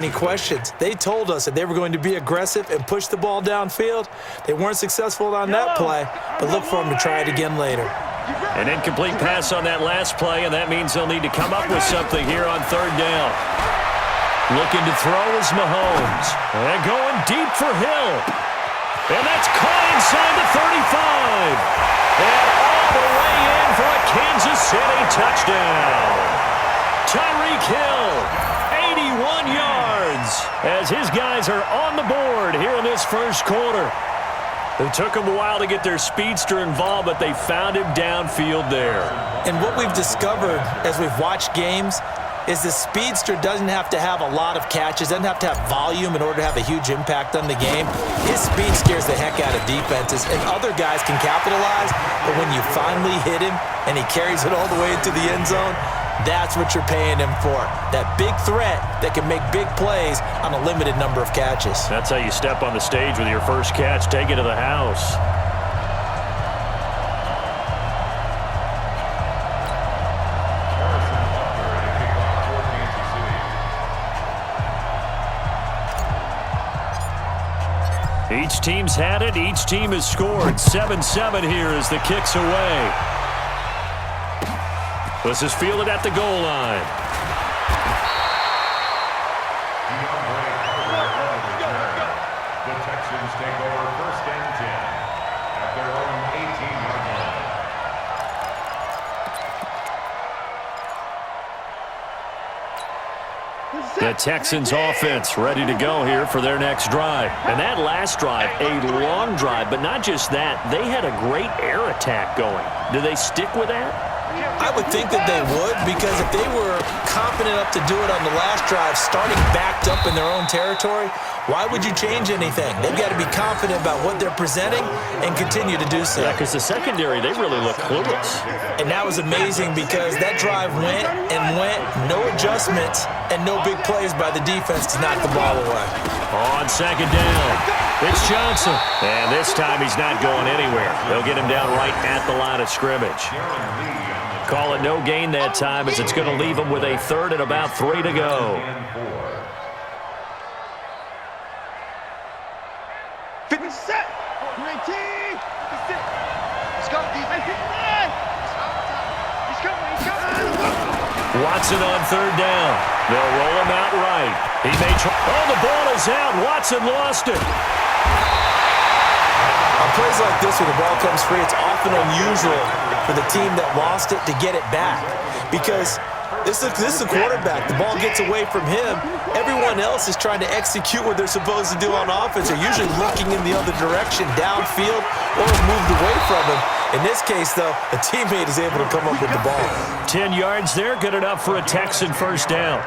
Any questions. They told us that they were going to be aggressive and push the ball downfield. They weren't successful on that play, but look for them to try it again later. An incomplete pass on that last play, and that means they'll need to come up with something here on third down. Looking to throw is Mahomes. And going deep for Hill. And that's caught inside the 35. And all the way in for a Kansas City touchdown. Tyreek Hill, 81 yards, as his guys are on the board here in this first quarter. It took them a while to get their speedster involved, but they found him downfield there. And what we've discovered as we've watched games is the speedster doesn't have to have a lot of catches, doesn't have to have volume in order to have a huge impact on the game. His speed scares the heck out of defenses, and other guys can capitalize, but when you finally hit him and he carries it all the way into the end zone, that's what you're paying him for. That big threat that can make big plays on a limited number of catches. That's how you step on the stage with your first catch. Take it to the house. Each team's had it. Each team has scored. 7-7 here as the kick's away. This is fielded at the goal line. The Texans take over first and 10 at their own 18-yard line. The Texans offense ready to go here for their next drive. And that last drive, a long drive, but not just that. They had a great air attack going. Do they stick with that? I would think that they would, because if they were confident enough to do it on the last drive, starting backed up in their own territory, why would you change anything? They've got to be confident about what they're presenting and continue to do so. Yeah, because the secondary, they really look clueless. And that was amazing because that drive went and went, no adjustments and no big plays by the defense to knock the ball away. On second down, it's Johnson. And this time he's not going anywhere. They'll get him down right at the line of scrimmage. Call it no gain that time, as it's going to leave him with a third and about 3 to go. Fitness set. 19. Let's go, defense. He's coming. Watson on third down. They'll roll him out right. He may try. Oh, the ball is out. Watson lost it. On plays like this where the ball comes free, it's often unusual for the team that lost it to get it back, because this is the quarterback. The ball gets away from him. Everyone else is trying to execute what they're supposed to do on offense. They're usually looking in the other direction, downfield, or moved away from him. In this case, though, a teammate is able to come up with the ball. 10 yards there, good enough for a Texan first down.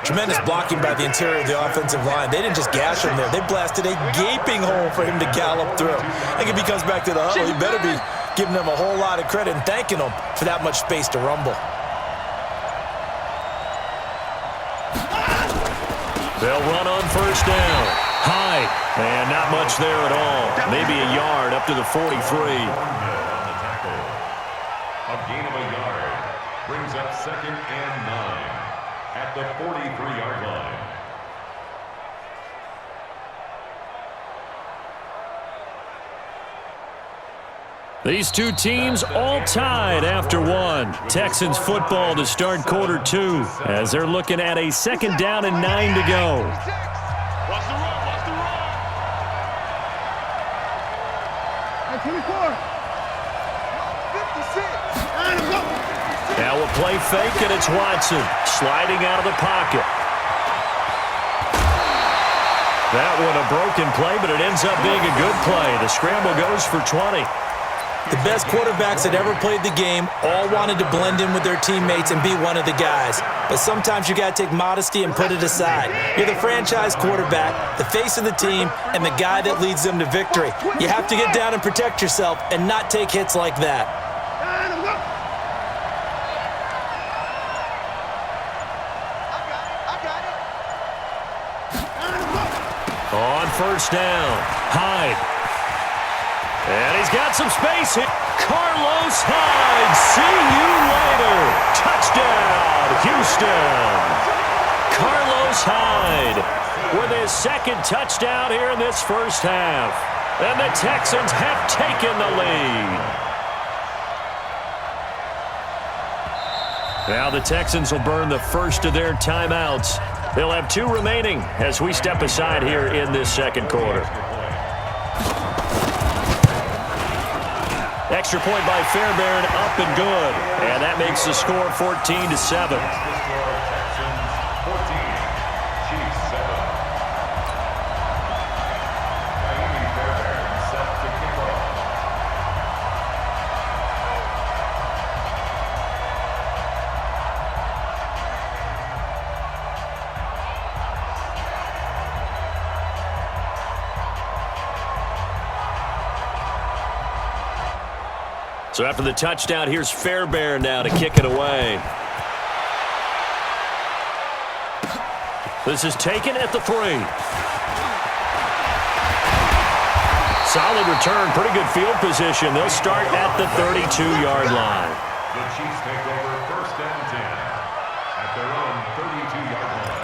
Tremendous blocking by the interior of the offensive line. They didn't just gash him there. They blasted a gaping hole for him to gallop through. I think if he comes back to the huddle, he better be giving them a whole lot of credit and thanking them for that much space to rumble. They'll run on first down. High. And not much there at all. Maybe a yard up to the 43. A gain of a yard brings up second and 9 at the 43-yard line. These two teams all tied after one. Texans football to start quarter 2 as they're looking at a second down and 9 to go. Watch the run. Watch the run. 24. 56. Now a play fake, and it's Watson sliding out of the pocket. That one a broken play, but it ends up being a good play. The scramble goes for 20. The best quarterbacks that ever played the game all wanted to blend in with their teammates and be one of the guys. But sometimes you got to take modesty and put it aside. You're the franchise quarterback, the face of the team, and the guy that leads them to victory. You have to get down and protect yourself and not take hits like that. On first down, Hyde. And he's got some space here. Carlos Hyde, see you later. Touchdown, Houston. Carlos Carlos Hyde with his second touchdown here in this first half. And the Texans have taken the lead. Now the Texans will burn the first of their timeouts. They'll have 2 remaining as we step aside here in this second quarter. Extra point by Fairbairn, up and good. And that makes the score 14-7. So after the touchdown, here's Fairbairn now to kick it away. This is taken at the 3. Solid return, pretty good field position. They'll start at the 32-yard line. The Chiefs take over first and 10 at their own 32-yard line.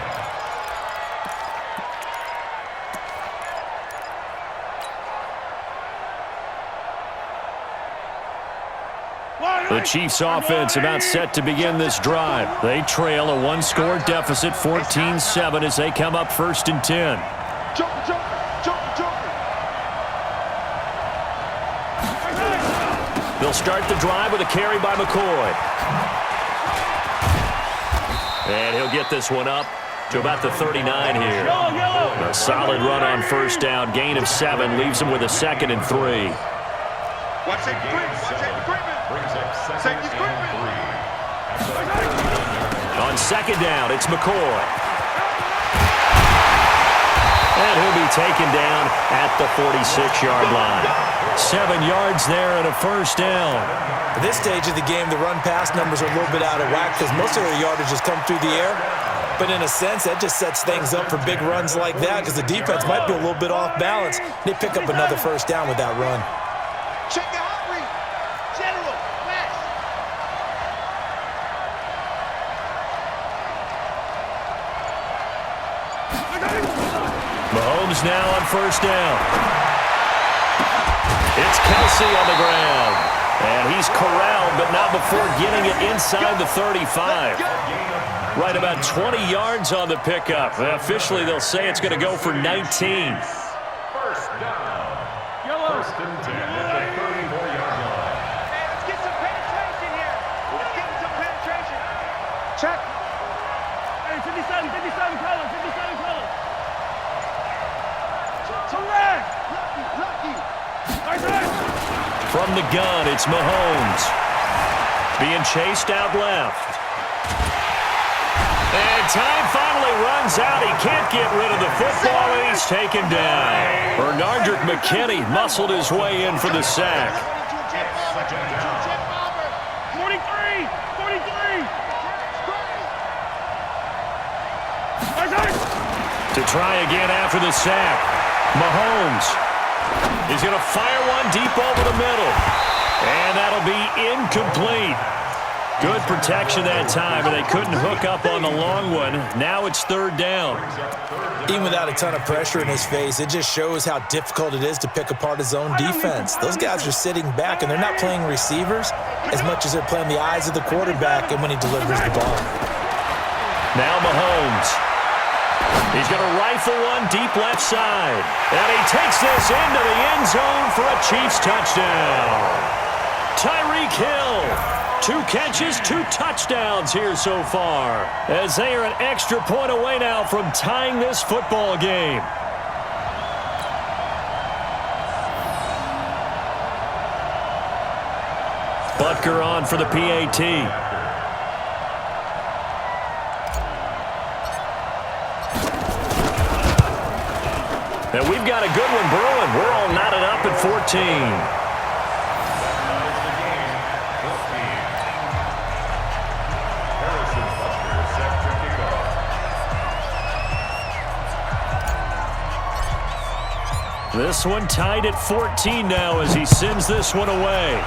The Chiefs offense about set to begin this drive. They trail a 1-score deficit, 14-7, as they come up first and 10. They'll start the drive with a carry by McCoy. And he'll get this one up to about the 39 here. A solid run on first down, gain of 7, leaves him with a 2nd and 3. Watch that equipment. Brings up second and 3. On second down, it's McCoy. And he'll be taken down at the 46-yard line. 7 yards there and a first down. At this stage of the game, the run-pass numbers are a little bit out of whack because most of their yardage has come through the air. But in a sense, that just sets things up for big runs like that because the defense might be a little bit off balance. They pick up another first down with that run. Check the hot read. General, west. Mahomes now on first down. It's Kelsey on the ground. And he's corralled, but not before getting it inside the 35. Right about 20 yards on the pickup. Officially, they'll say it's going to go for 19. First down. First and 10 at the 34-yard line. Hey, let's get some penetration here. Let's get some penetration. Check. Hey, 57, color, 57 color. Correct. Lucky. From the gun, it's Mahomes. Being chased out left. And time finally runs out. He can't get rid of the football, and he's taken down. Bernardrick McKinney muscled his way in for the sack. 43. To try again after the sack. Mahomes. He's going to fire one deep over the middle. And that'll be incomplete. Good protection that time, and they couldn't hook up on the long one. Now it's third down. Even without a ton of pressure in his face, it just shows how difficult it is to pick apart his own defense. Those guys are sitting back, and they're not playing receivers as much as they're playing the eyes of the quarterback and when he delivers the ball. Now Mahomes. He's going to rifle one deep left side. And he takes this into the end zone for a Chiefs touchdown. Tyreek Hill. 2 catches, 2 touchdowns here so far, as they are an extra point away now from tying this football game. Butker on for the PAT. And we've got a good one brewing. We're all knotted up at 14. This one tied at 14 now as he sends this one away.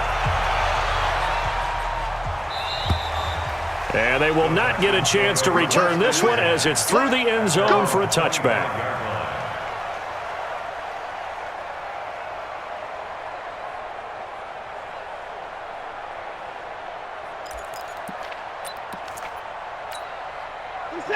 And they will not get a chance to return this one as it's through the end zone for a touchback.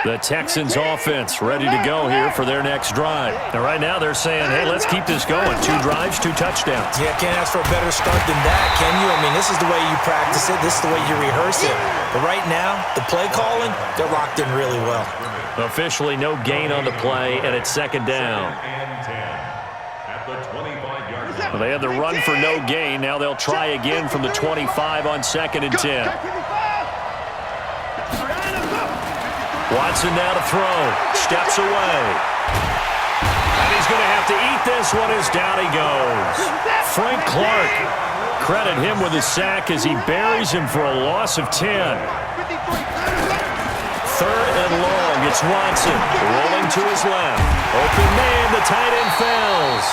The Texans offense ready to go here for their next drive. And right now they're saying, hey, let's keep this going. 2 drives, 2 touchdowns. Yeah, can't ask for a better start than that, can you? I mean, this is the way you practice it. This is the way you rehearse it. But right now, the play calling, they're locked in really well. Officially no gain on the play, and it's second down. Well, they had the run for no gain. Now they'll try again from the 25 on 2nd and 10. Watson now to throw. Steps away. And he's going to have to eat this one as down he goes. Frank Clark. Credit him with a sack as he buries him for a loss of 10. 3rd and long. It's Watson. Rolling to his left. Open man. The tight end fails.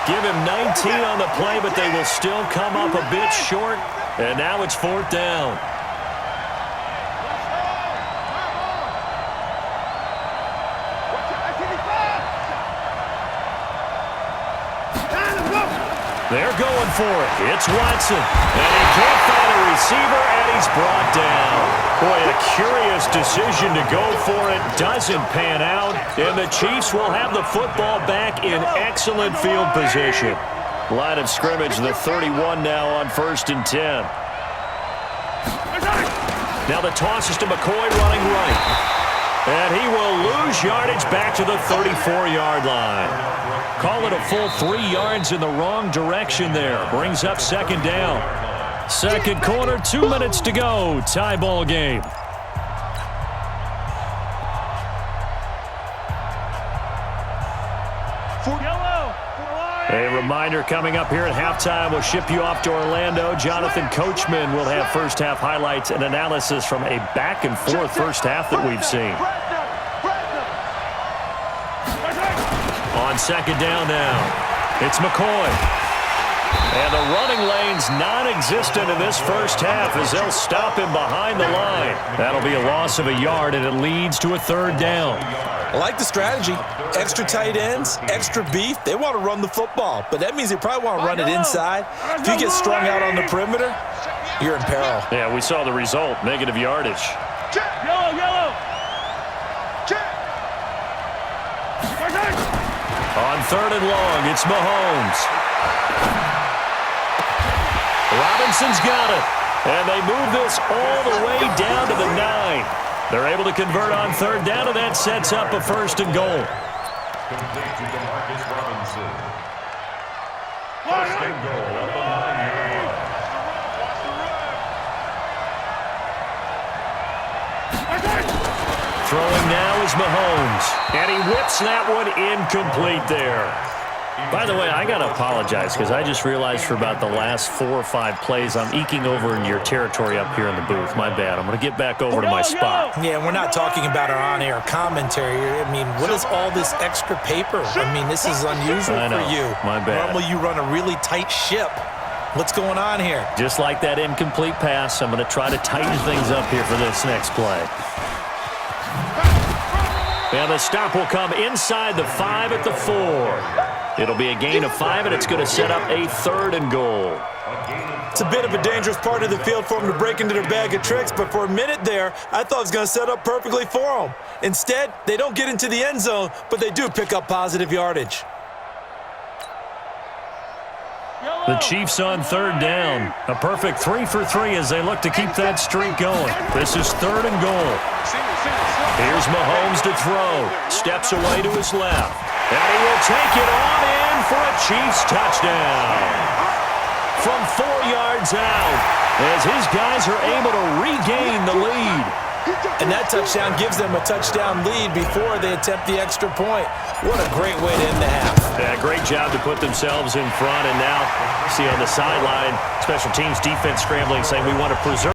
Give him 19 on the play, but they will still come up a bit short. And now it's 4th down. They're going for it. It's Watson. And he can't find a receiver, and he's brought down. Boy, a curious decision to go for it. Doesn't pan out. And the Chiefs will have the football back in excellent field position. Line of scrimmage, the 31 now on 1st and 10. Now the toss is to McCoy running right. And he will lose yardage back to the 34-yard line. Call it a full 3 yards in the wrong direction there. Brings up 2nd down. 2nd quarter, 2 minutes to go. Tie ball game. A reminder coming up here at halftime. We'll ship you off to Orlando. Jonathan Coachman will have first-half highlights and analysis from a back-and-forth first half that we've seen. On 2nd down now, it's McCoy. And the running lane's non-existent in this first half as they'll stop him behind the line. That'll be a loss of a yard, and it leads to a 3rd down. I like the strategy. Extra tight ends, extra beef. They want to run the football, but that means they probably want to run it inside. If you get strung out on the perimeter, you're in peril. Yeah, we saw the result, negative yardage. Yellow. On 3rd and long, it's Mahomes. Robinson's got it. And they move this all the way down to the 9. They're able to convert on 3rd down, and that sets up a 1st and goal. Complete to Demarcus Robinson. 1st and goal at the 9-yard line. Throwing now is Mahomes. And he whips that one incomplete there. By the way, I got to apologize because I just realized for about the last 4 or 5 plays I'm eking over in your territory up here in the booth. My bad. I'm going to get back over to my spot. Yeah, we're not talking about our on-air commentary. I mean, what is all this extra paper? I mean, this is unusual for you. My bad. Normally you run a really tight ship. What's going on here? Just like that incomplete pass, I'm going to try to tighten things up here for this next play. And the stop will come inside the 5 at the 4. It'll be a gain of 5, and it's going to set up a 3rd and goal. It's a bit of a dangerous part of the field for them to break into their bag of tricks, but for a minute there, I thought it was going to set up perfectly for them. Instead, they don't get into the end zone, but they do pick up positive yardage. The Chiefs on 3rd down. A perfect 3 for 3 as they look to keep that streak going. This is 3rd and goal. Here's Mahomes to throw. Steps away to his left. And he will take it on in for a Chiefs touchdown. From 4 yards out, as his guys are able to regain the lead. And that touchdown gives them a touchdown lead before they attempt the extra point. What a great way to end the half. Yeah, great job to put themselves in front. And now, see on the sideline, special teams defense scrambling, saying we want to preserve